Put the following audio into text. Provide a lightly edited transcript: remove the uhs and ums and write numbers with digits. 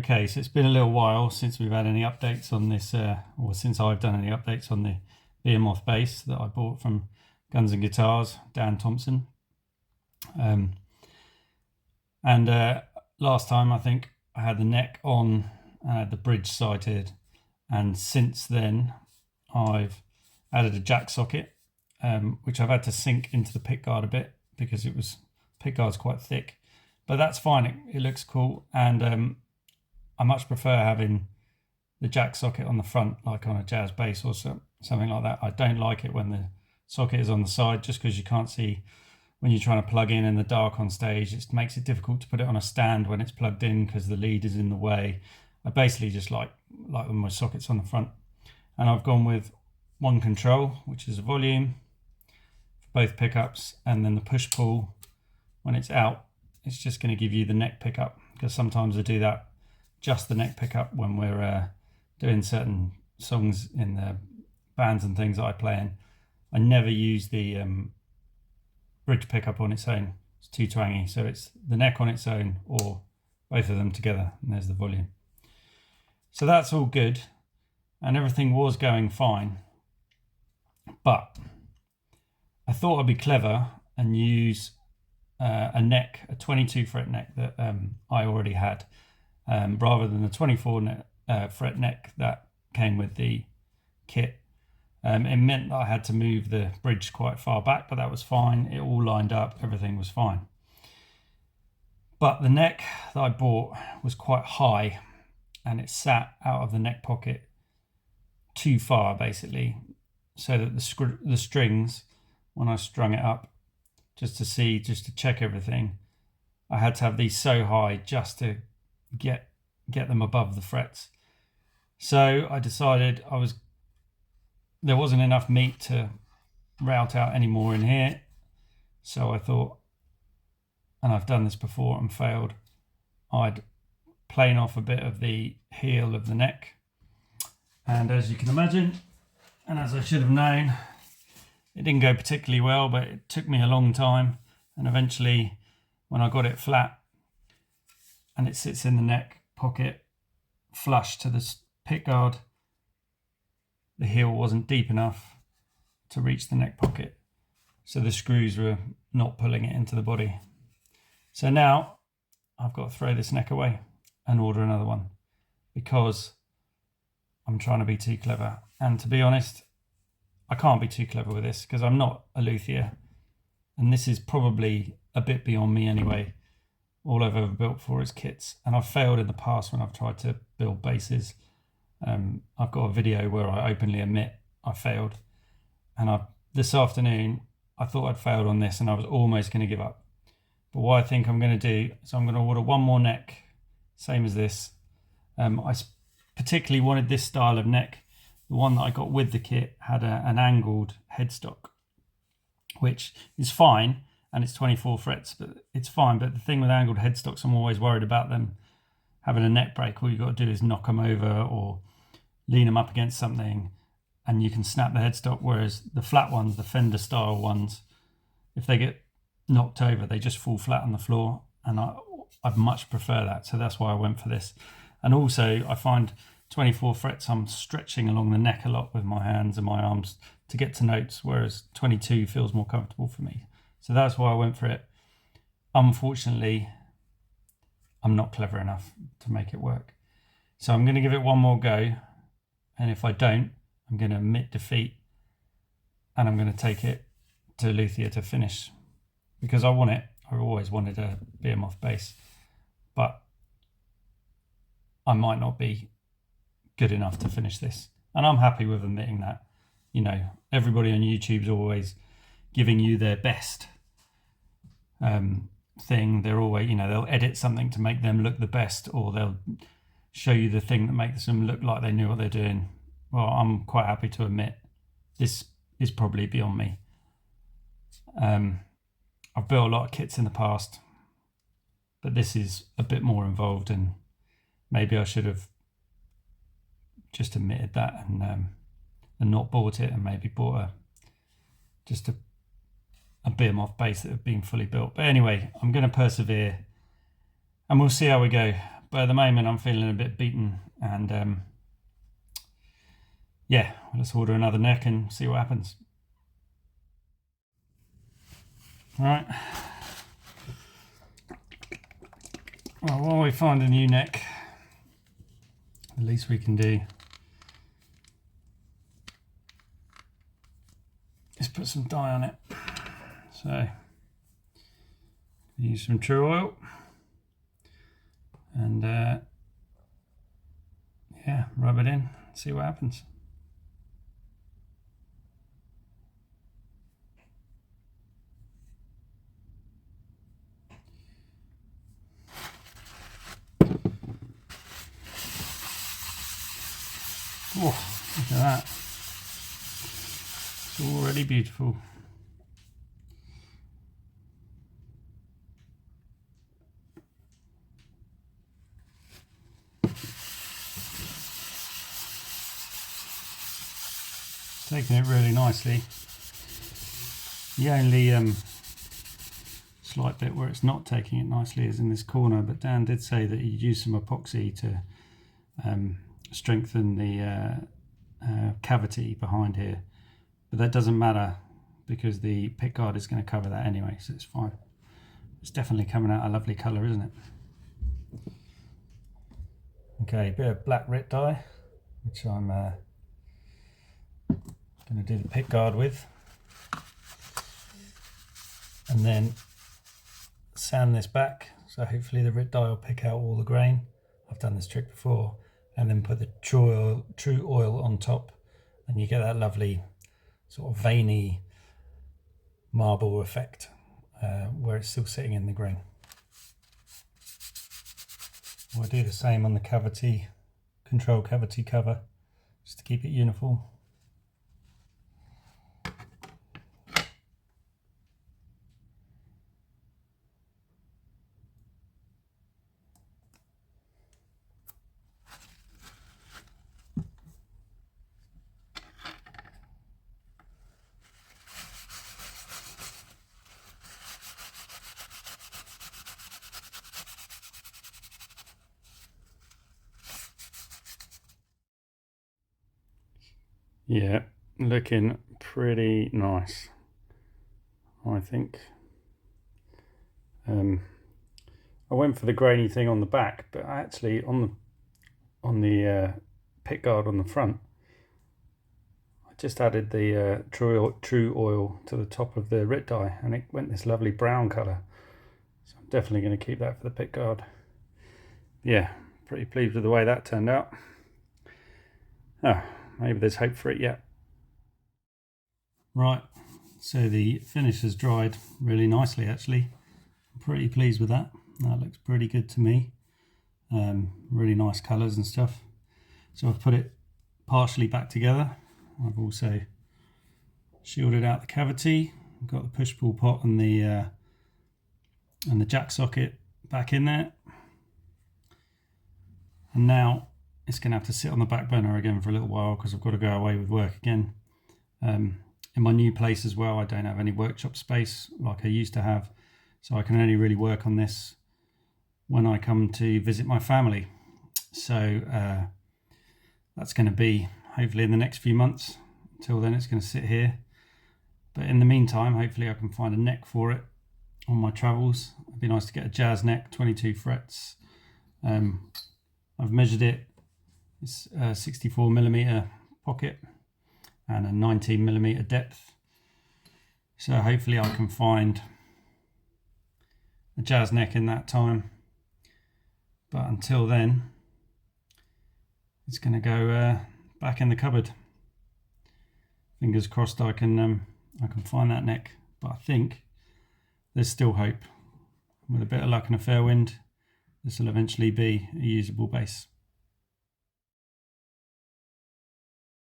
Okay, so it's been a little while since we've had any updates on this, or since I've done any updates on the Behemoth bass that I bought from Guns and Guitars, Dan Thompson. Last time I think I had the neck on, the bridge sighted, and since then I've added a jack socket, which I've had to sink into the pickguard a bit because pickguard's quite thick, but that's fine. It looks cool, and I much prefer having the jack socket on the front, like on a jazz bass or something like that. I don't like it when the socket is on the side, just because you can't see when you're trying to plug in the dark on stage. It makes it difficult to put it on a stand when it's plugged in because the lead is in the way. I basically just like when my socket's on the front. And I've gone with one control, which is a volume for both pickups, and then the push-pull when it's out, it's just going to give you the neck pickup, because sometimes I do that, just the neck pickup, when we're doing certain songs in the bands and things that I play in. I never use the bridge pickup on its own. It's too twangy. So it's the neck on its own or both of them together, and there's the volume. So that's all good, and everything was going fine. But I thought I'd be clever and use a neck, a 22 fret neck that I already had, rather than the 24 fret neck that came with the kit. It meant that I had to move the bridge quite far back, but that was fine. It all lined up, everything was fine. But the neck that I bought was quite high, and it sat out of the neck pocket too far, basically, so that the strings, when I strung it up, just to check everything, I had to have these so high just to get them above the frets. So I decided there wasn't enough meat to route out any more in here. So I thought, and I've done this before and failed, I'd plane off a bit of the heel of the neck. And as you can imagine, and as I should have known, it didn't go particularly well, but it took me a long time. And eventually, when I got it flat and it sits in the neck pocket flush to the pickguard, the heel wasn't deep enough to reach the neck pocket, so the screws were not pulling it into the body. So now I've got to throw this neck away and order another one, because I'm trying to be too clever. And to be honest, I can't be too clever with this, because I'm not a luthier, and this is probably a bit beyond me anyway. All I've ever built for is kits, and I've failed in the past when I've tried to build basses. I've got a video where I openly admit I failed, and this afternoon I thought I'd failed on this and I was almost going to give up. But what I think I'm going to do is I'm going to order one more neck, same as this. I particularly wanted this style of neck. The one that I got with the kit had an angled headstock, which is fine, and it's 24 frets, but it's fine. But the thing with angled headstocks, I'm always worried about them having a neck break. All you've got to do is knock them over or lean them up against something and you can snap the headstock, whereas the flat ones, the Fender style ones, if they get knocked over, they just fall flat on the floor, and I'd much prefer that. So that's why I went for this. And also I find 24 frets, I'm stretching along the neck a lot with my hands and my arms to get to notes, whereas 22 feels more comfortable for me. So that's why I went for it. Unfortunately, I'm not clever enough to make it work. So I'm going to give it one more go. And if I don't, I'm going to admit defeat. And I'm going to take it to luthier to finish. Because I want it. I've always wanted a Behemoth bass. But I might not be good enough to finish this. And I'm happy with admitting that. You know, everybody on YouTube's always giving you their best thing. They're always, they'll edit something to make them look the best, or they'll show you the thing that makes them look like they knew what they're doing. Well, I'm quite happy to admit this is probably beyond me. I've built a lot of kits in the past, but this is a bit more involved, and maybe I should have just admitted that and not bought it, and maybe bought just a Behemoth bass that had been fully built. But anyway, I'm going to persevere and we'll see how we go. but at the moment I'm feeling a bit beaten, and yeah, let's order another neck and see what happens. All right. Well, while we find a new neck, the least we can do is put some dye on it. So use some true oil and yeah, rub it in, see what happens. Oh, look at that. It's already beautiful. It's taking it really nicely. The only slight bit where it's not taking it nicely is in this corner, but Dan did say that he'd use some epoxy to strengthen the cavity behind here, but that doesn't matter because the pick guard is going to cover that anyway, so it's fine. It's definitely coming out a lovely colour, isn't it? Okay, a bit of black Rit dye, which I'm going to do the pick guard with, and then sand this back, so hopefully the Rit dye will pick out all the grain. I've done this trick before. And then put the true oil on top, and you get that lovely sort of veiny marble effect where it's still sitting in the grain. We'll do the same on the cavity, control cavity cover, just to keep it uniform. Yeah, looking pretty nice, I think. I went for the grainy thing on the back, but actually on the pick guard on the front, I just added the true oil to the top of the Rit dye, and it went this lovely brown colour. So I'm definitely going to keep that for the pick guard. Yeah, pretty pleased with the way that turned out. Oh, maybe there's hope for it yet. Right, so the finish has dried really nicely actually. I'm pretty pleased with that. That looks pretty good to me. Really nice colours and stuff. So I've put it partially back together. I've also shielded out the cavity. I've got the push-pull pot and the jack socket back in there. And now it's going to have to sit on the back burner again for a little while because I've got to go away with work again. In my new place as well, I don't have any workshop space like I used to have, so I can only really work on this when I come to visit my family. So that's going to be hopefully in the next few months. Until then it's going to sit here, but in the meantime hopefully I can find a neck for it on my travels. It'd be nice to get a jazz neck, 22 frets. I've measured it. It's a 64mm pocket and a 19mm depth, so hopefully I can find a jazz neck in that time, but until then it's going to go back in the cupboard. Fingers crossed I can find that neck, but I think there's still hope. With a bit of luck and a fair wind, this will eventually be a usable base.